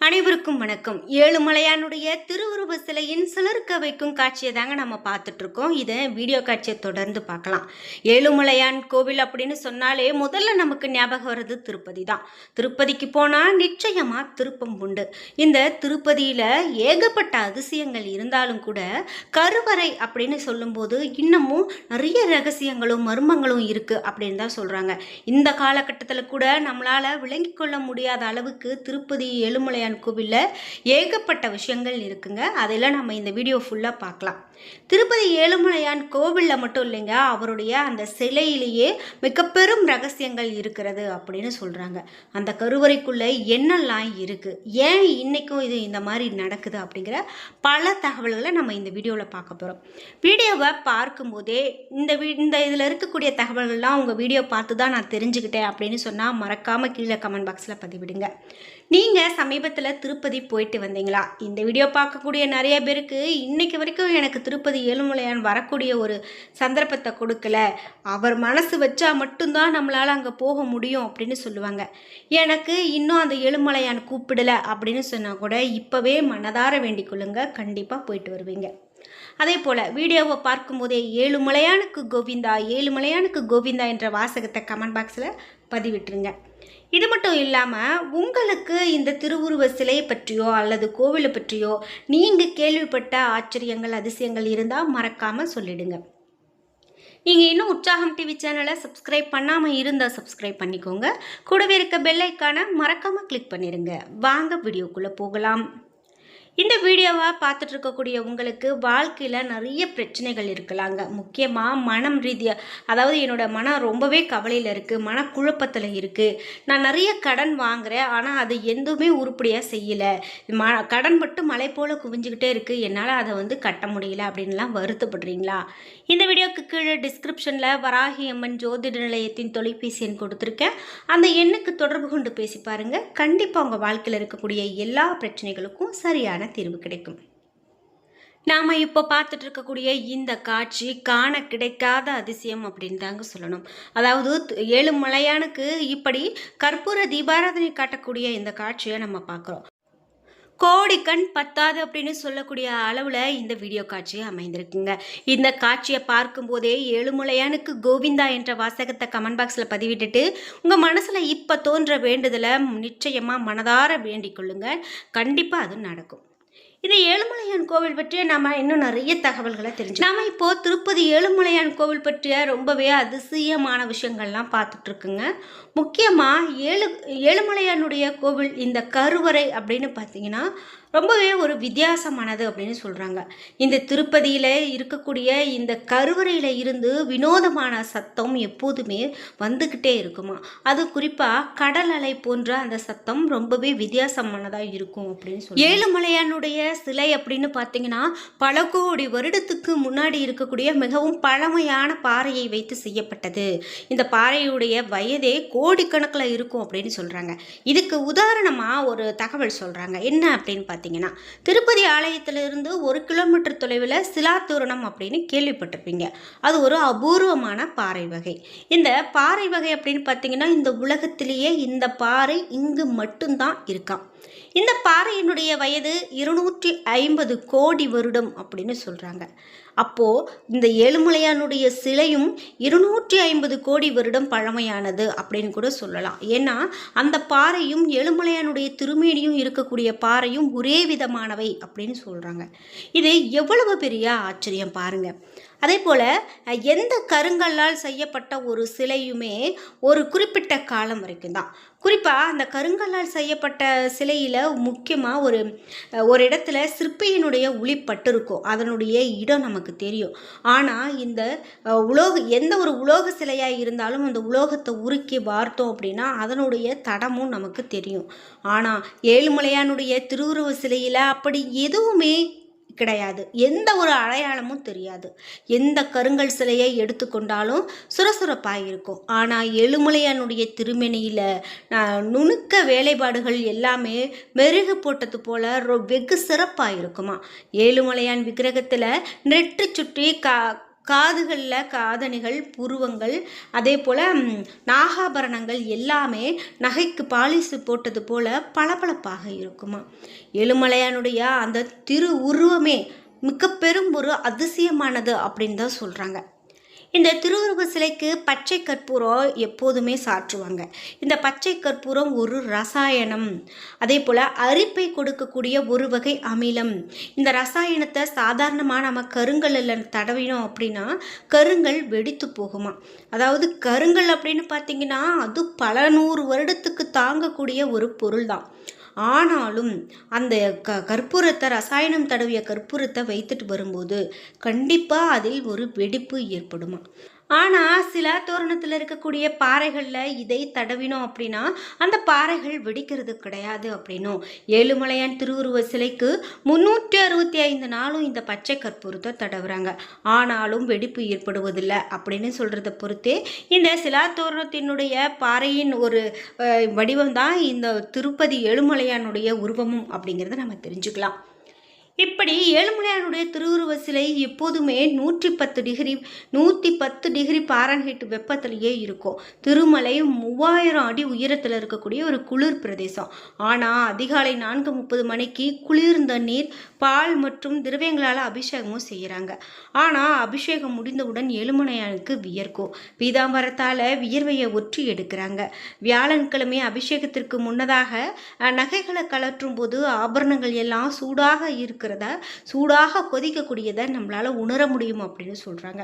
அனைவருக்கும் வணக்கம். ஏழுமலையானுடைய திருவுருவ சிலையின் சிலர்க்க வைக்கும் காட்சியை தாங்க நம்ம பார்த்துட்டு இருக்கோம். இதை வீடியோ காட்சியை தொடர்ந்து பார்க்கலாம். ஏழுமலையான் கோவில் அப்படின்னு சொன்னாலே முதல்ல நமக்கு ஞாபகம் வர்றது திருப்பதி தான். திருப்பதிக்கு போனால் நிச்சயமாக திருப்பம் உண்டு. இந்த திருப்பதியில் ஏகப்பட்ட அதிசயங்கள் இருந்தாலும் கூட கருவறை அப்படின்னு சொல்லும்போது இன்னமும் நிறைய ரகசியங்களும் மர்மங்களும் இருக்குது அப்படின்னு தான் சொல்கிறாங்க. இந்த காலகட்டத்தில் கூட நம்மளால் விளங்கி கொள்ள முடியாத அளவுக்கு திருப்பதி ஏழுமலையான் கோவிலில் ஏகப்பட்ட விஷயங்கள் இருக்குங்க. அதெல்லாம் நம்ம இந்த வீடியோ ஃபுல்லாக பார்க்கலாம். திருப்பதி ஏழுமலையான் கோவிலில் மட்டும் இல்லைங்க, அவருடைய அந்த சிலையிலேயே மிக பெரும் ரகசியங்கள் இருக்கிறது அப்படின்னு சொல்கிறாங்க. அந்த கருவறைக்குள்ளே என்னெல்லாம் இருக்குது, ஏன் இன்றைக்கும் இது இந்த மாதிரி நடக்குது அப்படிங்கிற பல தகவல்களை நம்ம இந்த வீடியோவில் பார்க்க போகிறோம். வீடியோவை பார்க்கும்போதே இந்த இதில் இருக்கக்கூடிய தகவல்கள்லாம் உங்கள் வீடியோ பார்த்து தான் நான் தெரிஞ்சுக்கிட்டேன் அப்படின்னு சொன்னால் மறக்காமல் கீழே கமெண்ட் பாக்ஸில் பதிவிடுங்க. நீங்கள் சமீபத்தில் திருப்பதி போயிட்டு வந்தீங்களா? இந்த வீடியோ பார்க்கக்கூடிய நிறைய பேருக்கு இன்னைக்கு வரைக்கும் எனக்கு திருப்பதி ஏழுமலையான் வரக்கூடிய ஒரு சந்தர்ப்பத்தை கொடுக்கல, அவர் மனசு வச்சா மட்டும்தான் நம்மளால் அங்கே போக முடியும் அப்படின்னு சொல்லுவாங்க. எனக்கு இன்னும் அந்த ஏழுமலையான் கூப்பிடலை அப்படின்னு சொன்னால் கூட இப்போவே மனதார வேண்டிக் கொள்ளுங்க, கண்டிப்பாக போயிட்டு வருவீங்க. அதே போல் வீடியோவை பார்க்கும்போதே ஏழுமலையானுக்கு கோவிந்தா, ஏழுமலையானுக்கு கோவிந்தா என்ற வாசகத்தை கமெண்ட் பாக்ஸில் பதிவிட்டுருங்க. இது மட்டும் இல்லாமல் உங்களுக்கு இந்த திருவுருவ சிலை பற்றியோ அல்லது கோவிலை பற்றியோ நீங்கள் கேள்விப்பட்ட ஆச்சரியங்கள் அதிசயங்கள் இருந்தால் மறக்காமல் சொல்லிடுங்க. நீங்கள் இன்னும் உற்சாகம் டிவி சேனலை சப்ஸ்கிரைப் பண்ணாமல் இருந்தால் சப்ஸ்கிரைப் பண்ணிக்கோங்க. கூடவே இருக்க பெல் ஐக்கானை மறக்காமல் கிளிக் பண்ணிடுங்க. வாங்க வீடியோக்குள்ளே போகலாம். இந்த வீடியோவை பார்த்துட்டு இருக்கக்கூடிய உங்களுக்கு வாழ்க்கையில் நிறைய பிரச்சனைகள் இருக்கலாங்க. முக்கியமாக மனம் ரீதியாக, அதாவது என்னோடய மனம் ரொம்பவே கவலையில் இருக்குது, மனக்குழப்பத்தில் இருக்குது. நான் நிறைய கடன் வாங்குகிறேன், ஆனால் அது எதுவுமே உருப்படியாக செய்யலை. கடன் மட்டும் மலை போல் குவிஞ்சிக்கிட்டே இருக்குது, என்னால் அதை கட்ட முடியல அப்படின்லாம் வருத்தப்படுறீங்களா? இந்த வீடியோக்கு கீழே டிஸ்கிரிப்ஷனில் வராகி அம்மன் ஜோதிட நிலையத்தின் தொலைபேசி எண் கொடுத்துருக்கேன். அந்த எண்ணுக்கு தொடர்பு கொண்டு பேசி பாருங்கள். கண்டிப்பாக உங்கள் வாழ்க்கையில் இருக்கக்கூடிய எல்லா பிரச்சனைகளுக்கும் சரியான தீர்வு கிடைக்கும். நாம் இப்போ பார்த்துட்டு இருக்கக்கூடிய இந்த காட்சி காண கிடைக்காத அதிசயம் அப்படின்னு தாங்க சொல்லணும். அதாவது ஏழுமலையானுக்கு இப்படி கற்பூர தீபாராதனை காட்டக்கூடிய இந்த காட்சியை நம்ம பார்க்குறோம். கோடி கண் பத்தாது அப்படின்னு சொல்லக்கூடிய அளவில் இந்த வீடியோ காட்சியை அமைந்திருக்குங்க. இந்த காட்சியை பார்க்கும்போதே ஏழுமலையானுக்கு கோவிந்தா என்ற வாசகத்தை கமெண்ட் பாக்ஸில் பதிவிட்டுட்டு உங்கள் மனசில் இப்போ தோன்ற வேண்டுதலை நிச்சயமாக மனதார வேண்டிக் கொள்ளுங்க, கண்டிப்பாக அது நடக்கும். இது ஏழுமலையான் கோவில் பற்றிய நம்ம இன்னும் நிறைய தகவல்களை தெரிஞ்சு நாம இப்போது திருப்பதி ஏழுமலையான் கோவில் பற்றிய ரொம்பவே அதிசயமான விஷயங்கள்லாம் பார்த்துட்ருக்குங்க. முக்கியமாக ஏழுமலையானுடைய கோவில் இந்த கருவறை அப்படின்னு பார்த்தீங்கன்னா ரொம்பவே ஒரு வித்தியாசமானது அப்படின்னு சொல்கிறாங்க. இந்த திருப்பதியில் இருக்கக்கூடிய இந்த கருவறையில் இருந்து வினோதமான சத்தம் எப்போதுமே வந்துக்கிட்டே இருக்குமா. அது குறிப்பாக கடல் அலை போன்ற அந்த சத்தம் ரொம்பவே வித்தியாசமானதாக இருக்கும் அப்படின்னு சொல்லி. ஏழுமலையானுடைய சிலை அப்படின்னு பார்த்தீங்கன்னா பல கோடி வருடத்துக்கு முன்னாடி இருக்கக்கூடிய மிகவும் பழமையான பாறையை வைத்து செய்யப்பட்டது. இந்த பாறையுடைய வயதே கோடிக்கணக்கில் இருக்கும் அப்படின்னு சொல்கிறாங்க. இதுக்கு உதாரணமாக ஒரு தகவல் சொல்கிறாங்க. என்ன அப்படின்னு பார்த்தீங்கன்னா, திருப்பதி ஆலயத்திலிருந்து 1 கிலோமீட்டர் தொலைவில் சிலாத்தோரணம் அப்படின்னு கேள்விப்பட்டிருப்பீங்க. அது ஒரு அபூர்வமான பாறை வகை. இந்த பாறை வகை அப்படின்னு பார்த்தீங்கன்னா இந்த உலகத்திலேயே இந்த பாறை இங்கு மட்டும்தான் இருக்காம். இந்த பாறையினுடைய வயது 250 கோடி வருடம் அப்படின்னு சொல்கிறாங்க. அப்போது இந்த ஏழுமலையானுடைய சிலையும் 250 கோடி வருடம் பழமையானது அப்படின்னு கூட சொல்லலாம். ஏன்னா அந்த பாறையும் ஏழுமலையானுடைய திருமேனியும் இருக்கக்கூடிய பாறையும் ஒரே விதமானவை அப்படின்னு சொல்கிறாங்க. இது எவ்வளவு பெரிய ஆச்சரியம் பாருங்கள். அதே போல் எந்த கருங்கல்லால் செய்யப்பட்ட ஒரு சிலையுமே ஒரு குறிப்பிட்ட காலம் வரைக்கும் தான். குறிப்பாக அந்த கருங்கல்லால் செய்யப்பட்ட சிலையில் முக்கியமாக ஒரு இடத்துல சிற்பியினுடைய உளி பட்டிருக்கும், அதனுடைய இடம் நமக்கு தெரியும். ஆனால் இந்த எந்த ஒரு உலோக சிலையாக இருந்தாலும் அந்த உலோகத்தை உருக்கி பார்த்தோம் அப்படின்னா அதனுடைய தடமும் நமக்கு தெரியும். ஆனால் ஏழுமலையானுடைய திருவுருவ சிலையில் அப்படி எதுவுமே கிடையாது, எந்த ஒரு அடையாளமும் தெரியாது. எந்த கருங்கல் சிலையை எடுத்துக்கொண்டாலும் சுரசுரப்பாக இருக்கும். ஆனால் ஏழுமலையானுடைய திருமேனியில் நுணுக்க வேலைப்பாடுகள் எல்லாமே மெருகு போட்டது போல் வெகு சிறப்பாக இருக்குமா. ஏழுமலையான் விக்கிரகத்தில் நெற்றி சுற்றி காதுகளில் காதணிகள், புருவங்கள், அதே போல் நாகாபரணங்கள் எல்லாமே நகைக்கு பாலிசு போட்டது போல் பளபளப்பாக இருக்குமா. ஏழுமலையானுடைய அந்த திரு உருவமே மிக பெரும் ஒரு அதிசயமானது அப்படின்னு தான் சொல்கிறாங்க. இந்த திருவுருவ சிலைக்கு பச்சை கற்பூரம் எப்போதுமே சாற்றுவாங்க. இந்த பச்சை கற்பூரம் ஒரு ரசாயனம், அதே போல் அரிப்பை கொடுக்கக்கூடிய ஒரு வகை அமிலம். இந்த ரசாயனத்தை சாதாரணமாக நம்ம கருங்கல்லில் தடவினோம் அப்படின்னா கருங்கல் வெடித்து போகுமா. அதாவது கருங்கல் அப்படின்னு பார்த்தீங்கன்னா அது பல 100 வருடத்துக்கு தாங்கக்கூடிய ஒரு பொருள் தான். ஆனாலும் அந்த கற்பூரத்தை, ரசாயனம் தடவிய கற்பூரத்தை வைத்துட்டு வரும்போது கண்டிப்பாக அதில் ஒரு வெடிப்பு ஏற்படுமா. ஆனால் சில தோரணத்தில் இருக்கக்கூடிய பாறைகளில் இதை தடவினோம் அப்படின்னா அந்த பாறைகள் வெடிக்கிறது கிடையாது அப்படின்னும், ஏழுமலையான் திருவுருவ சிலைக்கு 365 நாளும் இந்த பச்சை கற்பூரத்தை தடவுறாங்க, ஆனாலும் வெடிப்பு ஏற்படுவதில்லை அப்படின்னு சொல்கிறத பொறுத்தே இந்த சிலா தோரணத்தினுடைய பாறையின் ஒரு வடிவம் தான் இந்த திருப்பதி ஏழுமலையானுடைய உருவமும் அப்படிங்கிறத நம்ம தெரிஞ்சுக்கலாம். இப்படி ஏழுமலையானுடைய திருவுருவ சிலை எப்போதுமே 110 டிகிரி பாரன்ஹீட் வெப்பத்திலேயே இருக்கும். திருமலை 3000 அடி உயரத்தில் இருக்கக்கூடிய ஒரு குளிர் பிரதேசம். ஆனால் அதிகாலை 4:30 மணிக்கு குளிர்ந்த நீர், பால் மற்றும் திரவியங்களால் அபிஷேகமும் செய்கிறாங்க. ஆனால் அபிஷேகம் முடிந்தவுடன் ஏழுமலையானுக்கு வியர்க்கும். பீதாம்பரத்தால் வியர்வையை ஒற்றி எடுக்கிறாங்க. வியாழன்கிழமை அபிஷேகத்திற்கு முன்னதாக நகைகளை கலற்றும் போது ஆபரணங்கள் எல்லாம் சூடாக சூடாக கொதிக்கக்கூடியதை நம்மளால் உணர முடியும் அப்படின்னு சொல்கிறாங்க.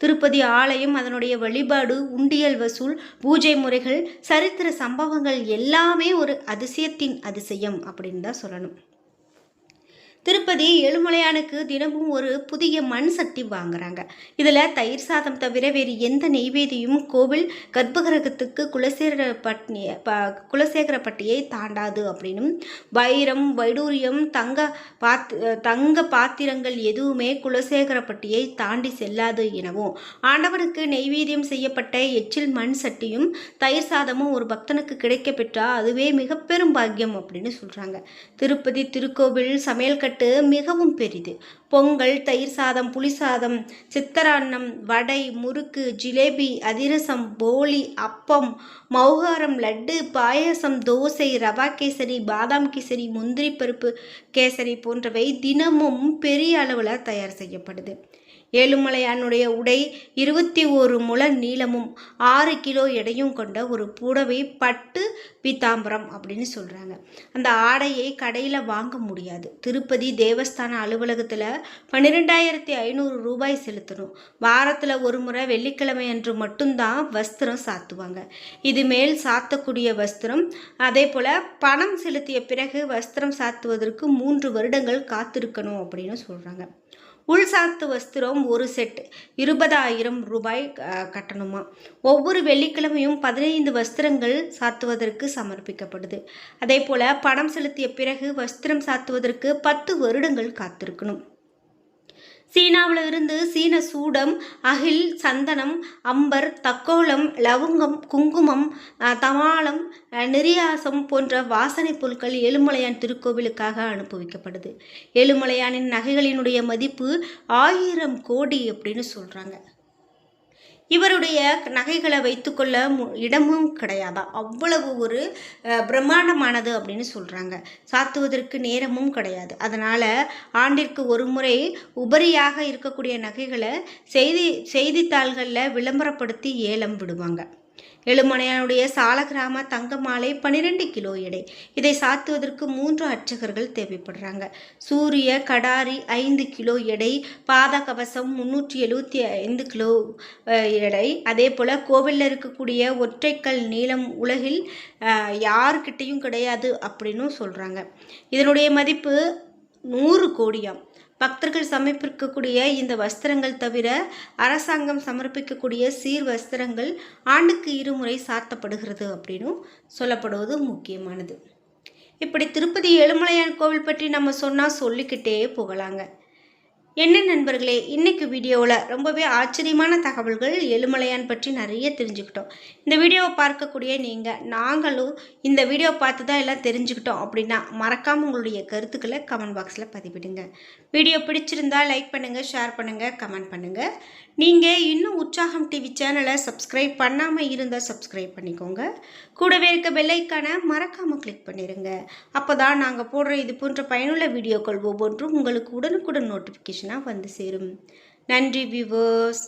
திருப்பதி ஆலயம், அதனுடைய வழிபாடு, உண்டியல் வசூல், பூஜை முறைகள், சரித்திர சம்பவங்கள் எல்லாமே ஒரு அதிசயத்தின் அதிசயம் அப்படின்னு தான் சொல்லணும். திருப்பதி ஏழுமலையானுக்கு தினமும் ஒரு புதிய மண் சட்டி வாங்குறாங்க. இதில் தயிர் சாதம் தவிர வேறு எந்த நெய்வேதியும் கோவில் கர்ப்பகிரகத்துக்கு குலசேகரப்பட்டியை தாண்டாது அப்படின்னும், வைரம், வைடூரியம், தங்க பாத்திரங்கள் எதுவுமே குலசேகரப்பட்டியை தாண்டி செல்லாது எனவும், ஆண்டவனுக்கு நெய்வேதியம் செய்யப்பட்ட எச்சில் மண் சட்டியும் தயிர் சாதமும் ஒரு பக்தனுக்கு கிடைக்க பெற்றால் அதுவே மிக பெரும் பாக்கியம் அப்படின்னு சொல்கிறாங்க. திருப்பதி திருக்கோவில் சமையல் மிகவும் பெரிது. பொங்கல், தயிர் சாதம், புளி சாதம், சித்தரான்னம், வடை, முறுக்கு, ஜிலேபி, அதிரசம், போலி, அப்பம், மௌகாரம், லட்டு, பாயசம், தோசை, ரவா கேசரி, பாதாம் கேசரி, முந்திரி பருப்பு கேசரி போன்றவை தினமும் பெரிய அளவில் தயார் செய்யப்படுது. ஏழுமலையானுடைய உடை 21 முழ நீளமும் 6 கிலோ எடையும் கொண்ட ஒரு புடவை பட்டு பீதாம்பரம் அப்படின்னு சொல்கிறாங்க. அந்த ஆடையை கடையில் வாங்க முடியாது. திருப்பதி தேவஸ்தான அலுவலகத்தில் 12,500 ரூபாய் செலுத்தணும். வாரத்தில் ஒரு முறை வெள்ளிக்கிழமை அன்று மட்டும்தான் வஸ்திரம் சாத்துவாங்க. இது மேல் சாத்தக்கூடிய வஸ்திரம். அதே போல் பணம் செலுத்திய பிறகு வஸ்திரம் சாத்துவதற்கு 3 வருடங்கள் காத்திருக்கணும் அப்படின்னு சொல்கிறாங்க. உள்சாத்து வஸ்திரம் ஒரு செட் 20,000 ரூபாய் கட்டணுமா. ஒவ்வொரு வெள்ளிக்கிழமையும் 15 வஸ்திரங்கள் சாத்துவதற்கு சமர்ப்பிக்கப்படுது. அதே போல் பணம் செலுத்திய பிறகு வஸ்திரம் சாத்துவதற்கு 10 வருடங்கள் காத்திருக்கணும். சீனாவில் இருந்து சீன சூடம், அகில், சந்தனம், அம்பர், தக்கோலம், லவங்கம், குங்குமம், தமாலம், நிரியாசம் போன்ற வாசனை பொருட்கள் ஏழுமலையான் திருக்கோவிலுக்காக அனுப்பி வைக்கப்படுது. ஏழுமலையானின் நகைகளினுடைய மதிப்பு 1000 கோடி அப்படின்னு சொல்கிறாங்க. இவருடைய நகைகளை வைத்துக்கொள்ள இடமும் கிடையாதான், அவ்வளவு ஒரு பிரம்மாண்டமானது அப்படின்னு சொல்கிறாங்க. சாத்துவதற்கு நேரமும் கிடையாது. அதனால் ஆண்டிற்கு ஒரு முறை உபரியாக இருக்கக்கூடிய நகைகளை செய்தித்தாள்களில் விளம்பரப்படுத்தி ஏலம் விடுவாங்க. ஏழுமலையானுடைய சாலகிராம தங்க மாலை 12 கிலோ எடை. இதை சாத்துவதற்கு 3 அர்ச்சகர்கள் தேவைப்படுறாங்க. சூரிய கடாரி 5 கிலோ எடை. பாத கவசம் 375 கிலோ எடை. அதே போல் கோவிலில் இருக்கக்கூடிய ஒற்றைக்கல் நீளம் உலகில் யாருக்கிட்டையும் கிடையாது அப்படின்னு சொல்கிறாங்க. இதனுடைய மதிப்பு 100 கோடியாம். பக்தர்கள் சமர்ப்பிக்கக்கூடிய இந்த வஸ்திரங்கள் தவிர அரசாங்கம் சமர்ப்பிக்கக்கூடிய சீர் வஸ்திரங்கள் ஆண்டுக்கு 2 முறை சாத்தப்படுகிறது அப்படின்னும் சொல்லப்படுவது முக்கியமானது. இப்படி திருப்பதி ஏழுமலையான் கோவில் பற்றி நம்ம சொன்னால் சொல்லிக்கிட்டே போகலாங்க. என்ன நண்பர்களே, இன்னைக்கு வீடியோவில் ரொம்பவே ஆச்சரியமான தகவல்கள் ஏழுமலையான் பற்றி நிறைய தெரிஞ்சுக்கிட்டோம். இந்த வீடியோவை பார்க்கக்கூடிய நீங்கள், நாங்களும் இந்த வீடியோ பார்த்து தான் எல்லாம் தெரிஞ்சுக்கிட்டோம் அப்படின்னா மறக்காமல் உங்களுடைய கருத்துக்களை கமெண்ட் பாக்ஸில் பதிவிடுங்க. வீடியோ பிடிச்சிருந்தா லைக் பண்ணுங்கள், ஷேர் பண்ணுங்கள், கமெண்ட் பண்ணுங்கள். நீங்கள் இன்னும் உற்சாகம் டிவி சேனலை சப்ஸ்கிரைப் பண்ணாமல் இருந்தால் சப்ஸ்கிரைப் பண்ணிக்கோங்க. கூடவே இருக்க பெல்லைக்கான மறக்காமல் கிளிக் பண்ணிடுங்க. அப்போ தான் நாங்கள் போடுற இது போன்ற பயனுள்ள வீடியோக்கள் ஒவ்வொன்றும் உங்களுக்கு உடனுக்குடன் நோட்டிஃபிகேஷனாக வந்து சேரும். நன்றி வியூவர்ஸ்.